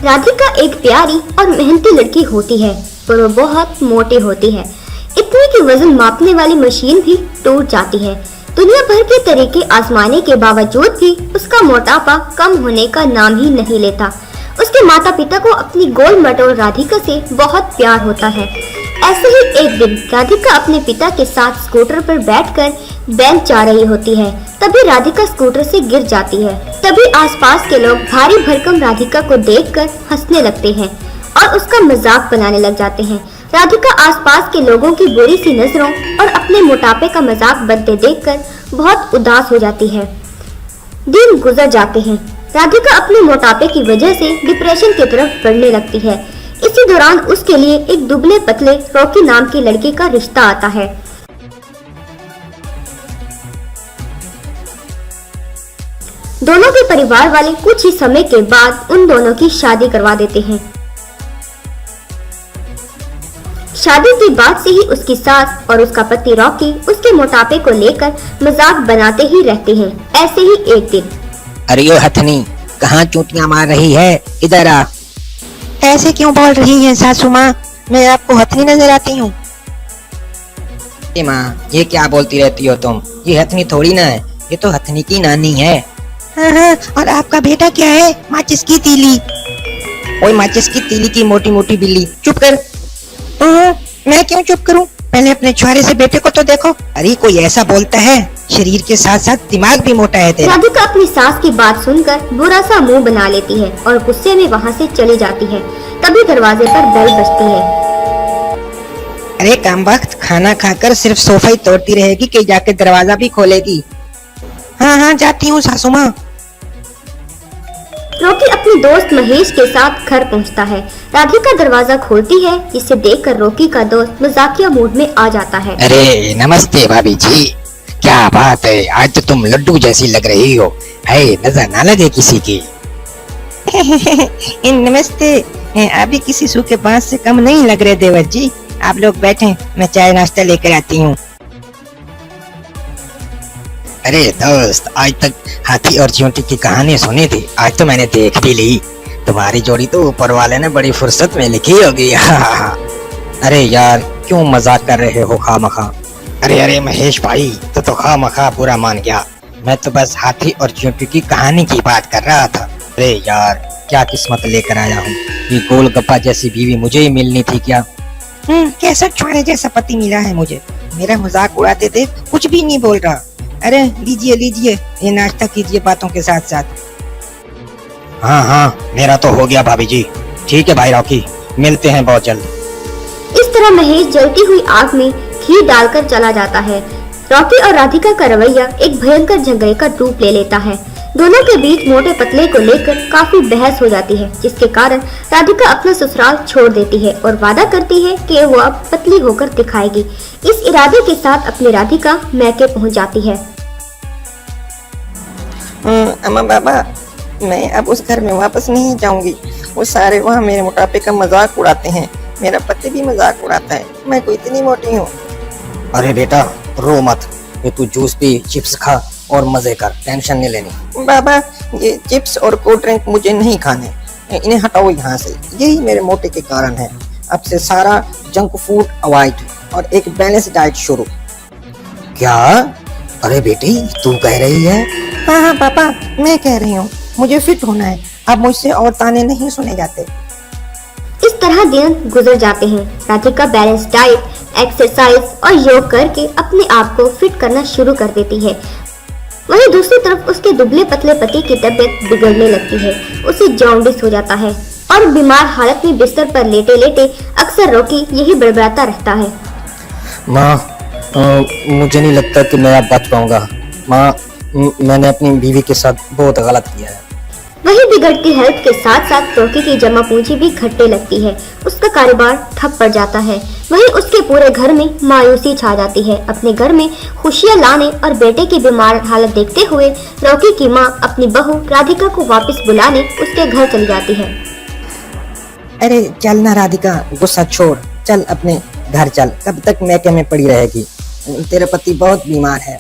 राधिका एक प्यारी और मेहनती लड़की होती है, पर वो बहुत मोटी होती है, इतनी कि वजन मापने वाली मशीन भी टूट जाती है। दुनिया भर के तरीके आजमाने के बावजूद भी उसका मोटापा कम होने का नाम ही नहीं लेता। उसके माता पिता को अपनी गोल मटोल राधिका से बहुत प्यार होता है। ऐसे ही एक दिन राधिका अपने पिता के साथ स्कूटर पर बैठकर बैंक जा रही होती है। तभी राधिका स्कूटर से गिर जाती है। तभी आसपास के लोग भारी भरकम राधिका को देखकर हंसने लगते हैं और उसका मजाक बनाने लग जाते हैं। राधिका आसपास के लोगों की बुरी सी नजरों और अपने मोटापे का मजाक बनते देखकर बहुत उदास हो जाती है। दिन गुजर जाते हैं। राधिका अपने मोटापे की वजह से डिप्रेशन की तरफ बढ़ने लगती है। इसी दौरान उसके लिए एक दुबले पतले रॉकी नाम के लड़के का रिश्ता आता है। दोनों के परिवार वाले कुछ ही समय के बाद उन दोनों की शादी करवा देते हैं। शादी की बात से ही उसकी सास और उसका पति रॉकी उसके मोटापे को लेकर मजाक बनाते ही रहते हैं। ऐसे ही एक दिन, अरे ओ हथनी, कहाँ चूटियां मार रही है, इधर आ। ऐसे क्यों बोल रही है सासू माँ, मैं आपको हथनी नजर आती हूँ? माँ, ये क्या बोलती रहती हो तुम? ये हथनी थोड़ी ना है, ये तो हथनी की नानी है। हाँ, और आपका बेटा क्या है? माचिस की तीली। ओए माचिस की तीली की मोटी मोटी बिल्ली, चुप कर। मैं क्यों चुप करूं? पहले अपने छुआरे से बेटे को तो देखो। अरे कोई ऐसा बोलता है, शरीर के साथ साथ दिमाग भी मोटा है तेरा। राधिका अपनी सास की बात सुनकर बुरा सा मुंह बना लेती है और गुस्से में वहाँ से चली जाती है। तभी दरवाजे पर बेल बजती है। अरे कामबख्त, खाना खाकर सिर्फ सोफा ही तोड़ती रहेगी कि जाके दरवाजा भी खोलेगी? हाँ, जाती हूँ सासू माँ। रॉकी अपने दोस्त महेश के साथ घर पहुंचता है। राधिका दरवाजा खोलती है, जिसे देखकर रॉकी का दोस्त मजाकिया मूड में आ जाता है। अरे नमस्ते भाभी जी, क्या बात है, आज तो तुम लड्डू जैसी लग रही हो। है नजर ना लगे किसी की। नमस्ते, अभी किसी सूखे बांस से कम नहीं लग रहे देवर जी। आप लोग बैठे, मैं चाय नाश्ता लेकर आती हूँ। अरे दोस्त, आज तक हाथी और चींटी की कहानी सुनी थी, आज तो मैंने देख भी ली। तुम्हारी जोड़ी तो ऊपर वाले ने बड़ी फुर्सत में लिखी होगी। अरे यार, क्यों मजाक कर रहे हो खामखा? अरे महेश भाई, तो खामखा बुरा मान गया। मैं तो बस हाथी और चींटी की कहानी की बात कर रहा था। अरे यार, क्या किस्मत लेकर आया हूँ। ये गोलगप्पा जैसी बीवी मुझे ही मिलनी थी क्या? कैसा छुआरे जैसा पति मिला है मुझे। मेरा मजाक उड़ाते थे, कुछ भी नहीं बोल रहा। अरे लीजिए लीजिए, ये नाश्ता कीजिए बातों के साथ साथ। हाँ, मेरा तो हो गया भाभी जी। ठीक है भाई रॉकी, मिलते हैं बहुत जल्द। इस तरह महेश जलती हुई आग में घी डालकर चला जाता है। रॉकी और राधिका का रवैया एक भयंकर झगड़े का रूप ले लेता है। दोनों के बीच मोटे पतले को लेकर काफी बहस हो जाती है, जिसके कारण राधिका अपना ससुराल छोड़ देती है और वादा करती है कि वो अब पतली होकर दिखाएगी। इस इरादे के साथ अपनी राधिका मैके पहुंच जाती है। अम्मा बाबा, मैं अब उस घर में वापस नहीं जाऊंगी। वो सारे वहाँ मेरे मोटापे का मजाक उड़ाते हैं। मेरा पति भी मजाक उड़ाता है, मैं कोई इतनी मोटी हूँ। अरे बेटा रो मत, ये तू जूस पी, चिप्स खा और मजे कर, टेंशन नहीं लेनी। बाबा, ये चिप्स और कोल्ड ड्रिंक मुझे नहीं खाने, इन्हें हटाओ यहाँ से। यही मेरे मोटे के कारण है। अब से सारा जंक फूड अवॉइड और एक बैलेंस डाइट शुरू। क्या? अरे बेटी, तू कह रही है? हाँ पापा, मैं कह रही हूँ, मुझे फिट होना है। अब मुझसे और ताने नहीं सुने जाते। इस तरह दिन गुजर जाते हैं। राधिका बैलेंस डाइट, एक्सरसाइज और योग करके अपने आप को फिट करना शुरू कर देती है। वहीं दूसरी तरफ उसके दुबले पतले पति की तबीयत बिगड़ने लगती है। उसे जॉन्डिस हो जाता है और बीमार हालत में बिस्तर पर लेटे लेटे अक्सर रॉकी यही बड़बड़ाता रहता है। माँ, मुझे नहीं लगता कि मैं अब बच पाऊंगा। माँ, मैंने अपनी बीवी के साथ बहुत गलत किया है। वही बिगड़ती हेल्थ के साथ साथ रॉकी की जमा पूंजी भी घटने लगती है। उसका कारोबार ठप पड़ जाता है। वहीं उसके पूरे घर में मायूसी छा जाती है। अपने घर में खुशियां लाने और बेटे की बीमार हालत देखते हुए रॉकी की माँ अपनी बहू राधिका को वापस बुलाने उसके घर चली जाती है। अरे चल ना राधिका, गुस्सा छोड़, चल अपने घर चल। कब तक मैके में पड़ी रहेगी? तेरा पति बहुत बीमार है।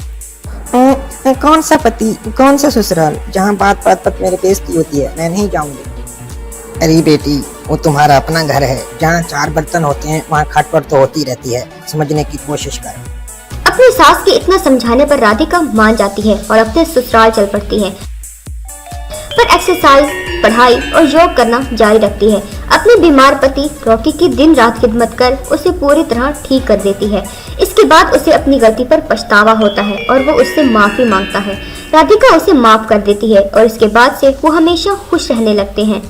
कौन सा पति, कौन सा ससुराल, जहाँ बात बात पर मेरे बेइज्जती होती है, मैं नहीं जाऊंगी। अरे बेटी, वो तुम्हारा अपना घर है, जहाँ 4 बर्तन होते हैं वहाँ खटपट तो होती रहती है, समझने की कोशिश कर। अपनी सास के इतना समझाने पर राधिका मान जाती है और अपने ससुराल चल पड़ती है, पर एक्सरसाइज, पढ़ाई और योग करना जारी रखती है। अपने बीमार पति रॉकी की दिन रात खिदमत कर उसे पूरी तरह ठीक कर देती है। इसके बाद उसे अपनी गलती पर पछतावा होता है और वो उससे माफी मांगता है। राधिका उसे माफ कर देती है और इसके बाद से वो हमेशा खुश रहने लगते हैं।